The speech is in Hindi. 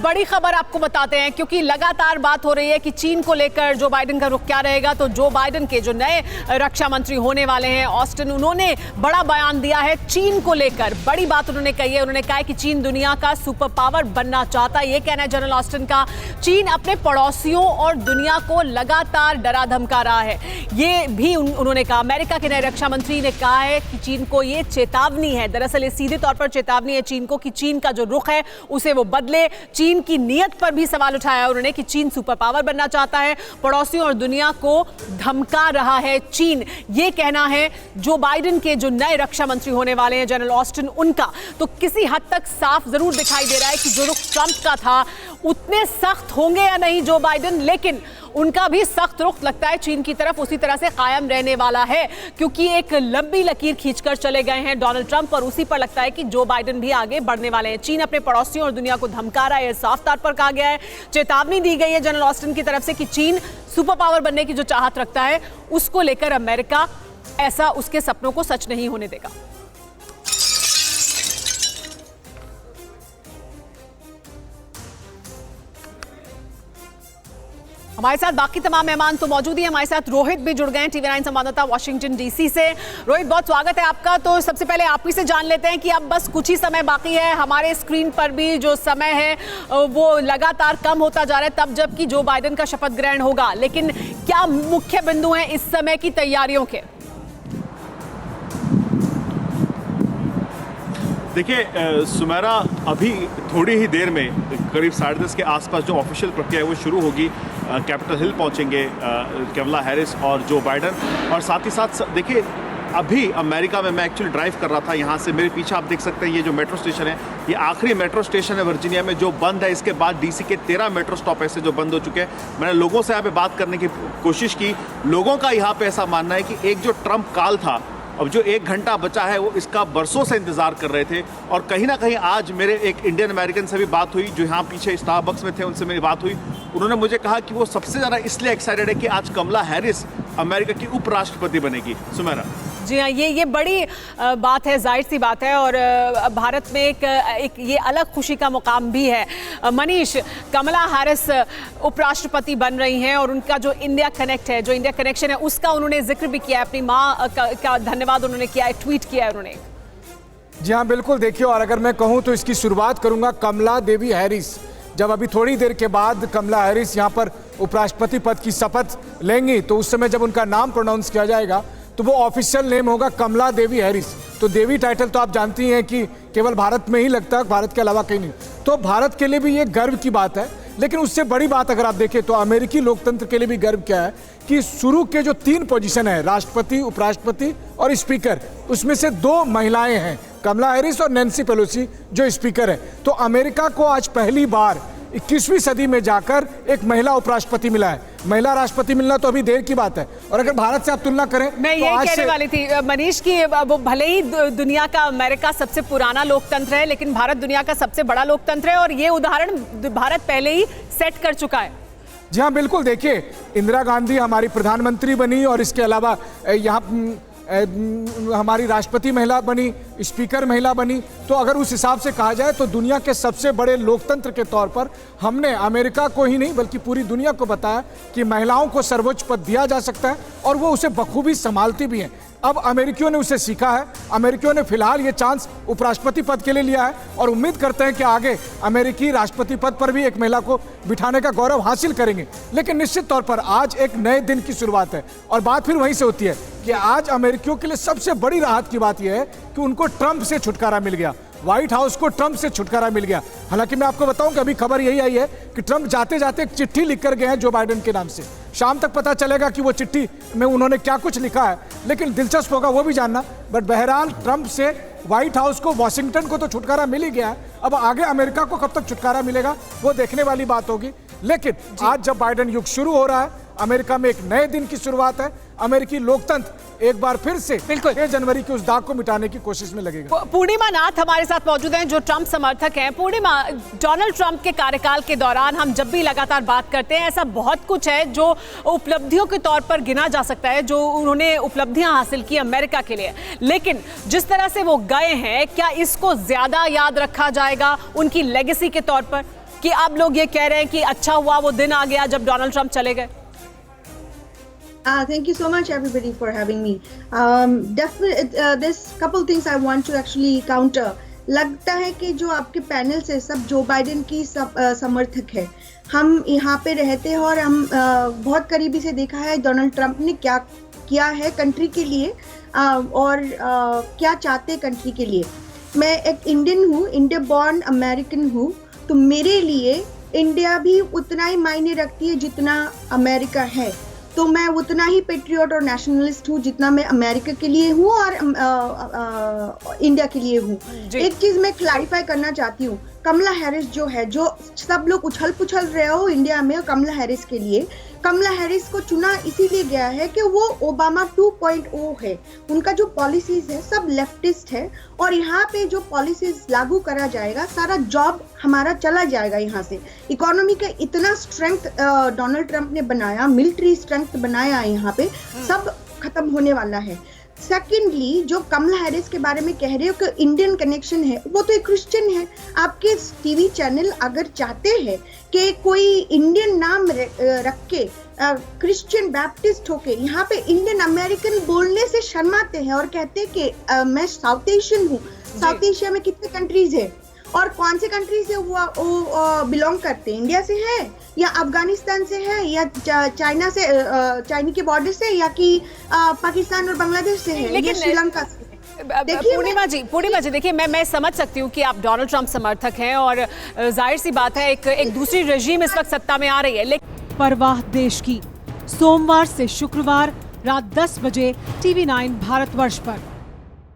बड़ी खबर आपको बताते हैं, क्योंकि लगातार बात हो रही है कि चीन को लेकर जो बाइडेन का रुख क्या रहेगा। तो जो बाइडेन के जो नए रक्षा मंत्री होने वाले हैं ऑस्टिन, उन्होंने बड़ा बयान दिया है चीन को लेकर। बड़ी बात उन्होंने कही है। उन्होंने कहा है कि चीन दुनिया का सुपर पावर बनना चाहता है। ये कहना है जनरल ऑस्टिन का। चीन अपने पड़ोसियों और दुनिया को लगातार डरा धमका रहा है, ये भी उन्होंने कहा। अमेरिका के नए रक्षा मंत्री ने कहा है कि चीन को ये चेतावनी है, दरअसल ये सीधे तौर पर चेतावनी है चीन को कि चीन का जो रुख है उसे वो बदले। चीन की नीयत पर भी सवाल उठाया उन्होंने कि चीन सुपर पावर बनना चाहता है, पड़ोसियों और दुनिया को धमका रहा है चीन। ये कहना है जो बाइडेन के जो नए रक्षा मंत्री होने वाले हैं जनरल ऑस्टिन, उनका। तो किसी हद तक साफ जरूर दिखाई दे रहा है कि जो रुख ट्रंप का था उतने सख्त होंगे या नहीं जो बाइडेन, लेकिन उनका भी सख्त रुख लगता है चीन की तरफ उसी तरह से कायम रहने वाला है, क्योंकि एक लंबी लकीर खींचकर चले गए हैं डोनाल्ड ट्रंप और उसी पर लगता है कि जो बाइडेन भी आगे बढ़ने वाले हैं। चीन अपने पड़ोसियों और दुनिया को धमका रहा है, साफ तौर पर कहा गया है। चेतावनी दी गई है जनरल ऑस्टिन की तरफ से कि चीन सुपर पावर बनने की जो चाहत रखता है उसको लेकर अमेरिका ऐसा उसके सपनों को सच नहीं होने देगा। हमारे साथ बाकी तमाम मेहमान तो मौजूद ही हैं। हमारे साथ रोहित भी जुड़ गए हैं, टीवी 9 संवाददाता वाशिंगटन डीसी से। रोहित, बहुत स्वागत है आपका। तो सबसे पहले आप ही से जान लेते हैं कि अब बस कुछ ही समय बाकी है, हमारे स्क्रीन पर भी जो समय है वो लगातार कम होता जा रहा है तब जबकि जो बाइडेन का शपथ ग्रहण होगा, लेकिन क्या मुख्य बिंदु हैं इस समय की तैयारियों के? देखिए सुमेरा, अभी थोड़ी ही देर में करीब 10:30 के आसपास जो ऑफिशियल प्रक्रिया है वो शुरू होगी। कैपिटल हिल पहुंचेंगे कमला हैरिस और जो बाइडेन। और साथ ही साथ देखिए, अभी अमेरिका में मैं एक्चुअली ड्राइव कर रहा था यहाँ से, मेरे पीछे आप देख सकते हैं ये जो मेट्रो स्टेशन है ये आखिरी मेट्रो स्टेशन है वर्जीनिया में जो बंद है। इसके बाद डीसी के 13 मेट्रो स्टॉप ऐसे जो बंद हो चुके हैं। मैंने लोगों से यहाँ पे बात करने की कोशिश की। लोगों का यहाँ पे ऐसा मानना है कि एक जो ट्रंप काल था, अब जो 1 घंटा बचा है वो इसका बरसों से इंतजार कर रहे थे। और कहीं ना कहीं आज मेरे एक इंडियन अमेरिकन से भी बात हुई जो यहाँ पीछे स्टारबक्स में थे, उनसे मेरी बात हुई। उन्होंने मुझे कहा कि वो सबसे ज़्यादा इसलिए एक्साइटेड है कि आज कमला हैरिस अमेरिका की उपराष्ट्रपति बनेगी। सुमेरा जी हाँ, ये बड़ी बात है, जाहिर सी बात है। और भारत में एक ये अलग खुशी का मुकाम भी है। मनीष, कमला हैरिस उपराष्ट्रपति बन रही हैं और उनका जो इंडिया कनेक्ट है, जो इंडिया कनेक्शन है, उसका उन्होंने जिक्र भी किया है। अपनी माँ का धन्यवाद उन्होंने किया है, ट्वीट किया है उन्होंने। जी हाँ, बिल्कुल। देखिए, और अगर मैं कहूँ तो इसकी शुरुआत करूँगा कमला देवी हैरिस। जब अभी थोड़ी देर के बाद कमला हैरिस यहाँ पर उपराष्ट्रपति पद की शपथ लेंगी तो उस समय जब उनका नाम प्रोनाउंस किया जाएगा तो वो ऑफिशियल नेम होगा कमला देवी हैरिस। तो देवी टाइटल तो आप जानती हैं कि केवल भारत में ही लगता है, भारत के अलावा कहीं नहीं। तो भारत के लिए भी ये गर्व की बात है। लेकिन उससे बड़ी बात अगर आप देखें तो अमेरिकी लोकतंत्र के लिए भी गर्व क्या है कि शुरू के जो 3 पोजीशन है, राष्ट्रपति, उपराष्ट्रपति और स्पीकर, उसमें से 2 महिलाएं हैं, कमला हैरिस और नैन्सी पेलोसी जो स्पीकर है। तो अमेरिका को आज पहली बार 21वीं सदी में जाकर एक महिला उपराष्ट्रपति मिला है। महिला राष्ट्रपति मिलना तो अभी देर की बात है। और अगर भारत से आप तुलना करें, मैं तो यही कहने वाली थी मनीष की वो भले ही दुनिया का अमेरिका सबसे पुराना लोकतंत्र है, लेकिन भारत दुनिया का सबसे बड़ा लोकतंत्र है और ये उदाहरण भारत पहले ही सेट कर चुका है। जी हाँ, बिल्कुल। देखिए, इंदिरा गांधी हमारी प्रधानमंत्री बनी और इसके अलावा यहाँ हमारी राष्ट्रपति महिला बनी, स्पीकर महिला बनी। तो अगर उस हिसाब से कहा जाए तो दुनिया के सबसे बड़े लोकतंत्र के तौर पर हमने अमेरिका को ही नहीं बल्कि पूरी दुनिया को बताया कि महिलाओं को सर्वोच्च पद दिया जा सकता है और वो उसे बखूबी संभालती भी हैं। अब अमेरिकियों ने उसे सीखा है। अमेरिकियों ने फिलहाल ये चांस उपराष्ट्रपति पद के लिए लिया है और उम्मीद करते हैं कि आगे अमेरिकी राष्ट्रपति पद पर भी एक महिला को बिठाने का गौरव हासिल करेंगे। लेकिन निश्चित तौर पर आज एक नए दिन की शुरुआत है और बात फिर वहीं से होती है कि आज अमेरिकियों के लिए सबसे बड़ी राहत की बात यह है कि उनको ट्रंप से छुटकारा मिल गया, व्हाइट हाउस को ट्रंप से छुटकारा मिल गया। हालांकि मैं आपको बताऊं कि अभी खबर यही आई है कि ट्रंप जाते जाते एक चिट्ठी लिख कर गए हैं जो बाइडेन के नाम से। शाम तक पता चलेगा कि वो चिट्ठी में उन्होंने क्या कुछ लिखा है, लेकिन दिलचस्प होगा वो भी जानना। बट बहरहाल ट्रंप से व्हाइट हाउस को, वॉशिंगटन को तो छुटकारा मिल ही गया है। अब आगे अमेरिका को कब तक छुटकारा मिलेगा वो देखने वाली बात होगी। लेकिन आज जब बाइडेन युग शुरू हो रहा है, अमेरिका में एक नए दिन की शुरुआत है। अमेरिकी लोकतंत्र एक बार फिर से 6 जनवरी की उस दाग को मिटाने की कोशिश में लगेगा। पूर्णिमा नाथ हमारे साथ मौजूद हैं जो ट्रंप समर्थक हैं। पूर्णिमा, डोनाल्ड ट्रंप के कार्यकाल के दौरान हम जब भी लगातार बात करते हैं, ऐसा बहुत कुछ है जो उपलब्धियों के तौर पर गिना जा सकता है, जो उन्होंने उपलब्धियां हासिल की अमेरिका के लिए। लेकिन जिस तरह से वो गए हैं, क्या इसको ज्यादा याद रखा जाएगा उनकी लेगेसी के तौर पर? कि अब लोग ये कह रहे हैं कि अच्छा हुआ वो दिन आ गया जब डोनाल्ड ट्रंप चले गए? Thank you so much, everybody, for having me. Definitely, there's couple things I want to actually counter. लगता है कि जो आपके पैनल से सब जो बाइडेन की समर्थक है, हम यहाँ पे रहते हैं और हम बहुत करीबी से देखा है डोनाल्ड ट्रंप ने क्या किया है कंट्री के लिए और क्या चाहते कंट्री के लिए। मैं एक इंडियन हूँ, इंडिया बॉर्न अमेरिकन हूँ, तो मेरे लिए इंडिया भी उतना ही मायने रखती है जितना अमेरिका है। तो मैं उतना ही पेट्रियट और नेशनलिस्ट हूँ जितना मैं अमेरिका के लिए हूँ और इंडिया के लिए हूँ। एक चीज मैं क्लैरिफाई करना चाहती हूँ, कमला हैरिस जो है, जो सब लोग उछल पुछल रहे हो इंडिया में कमला हैरिस के लिए, कमला हैरिस को चुना इसीलिए गया है कि वो ओबामा 2.0 है। उनका जो पॉलिसीज है सब लेफ्टिस्ट है और यहाँ पे जो पॉलिसीज लागू करा जाएगा सारा जॉब हमारा चला जाएगा यहाँ से। इकोनॉमी का इतना स्ट्रेंथ डोनाल्ड ट्रंप ने बनाया, मिलिट्री स्ट्रेंथ बनाया यहाँ पे, सब खत्म होने वाला है। सेकेंडली, जो कमला हैरिस के बारे में कह रहे हो कि इंडियन कनेक्शन है, वो तो एक क्रिश्चियन है। आपके टीवी चैनल अगर चाहते हैं कि कोई इंडियन नाम रख के क्रिश्चियन बैप्टिस्ट होके यहाँ पे इंडियन अमेरिकन बोलने से शर्माते हैं और कहते हैं कि मैं साउथ एशियन हूँ। साउथ एशिया में कितने कंट्रीज है और कौन से कंट्री से वो बिलोंग करते हैं? इंडिया से है या अफगानिस्तान से है या चाइना से, चाइना के बॉर्डर से, या कि पाकिस्तान और बांग्लादेश से है या श्रीलंका से? पूर्णिमा जी देखिए, मैं समझ सकती हूँ कि आप डोनाल्ड ट्रंप समर्थक हैं और जाहिर सी बात है एक दूसरी रजीम इस वक्त सत्ता में आ रही है, लेकिन परवाह देश की, सोमवार से शुक्रवार रात 10 बजे TV9 भारतवर्ष पर।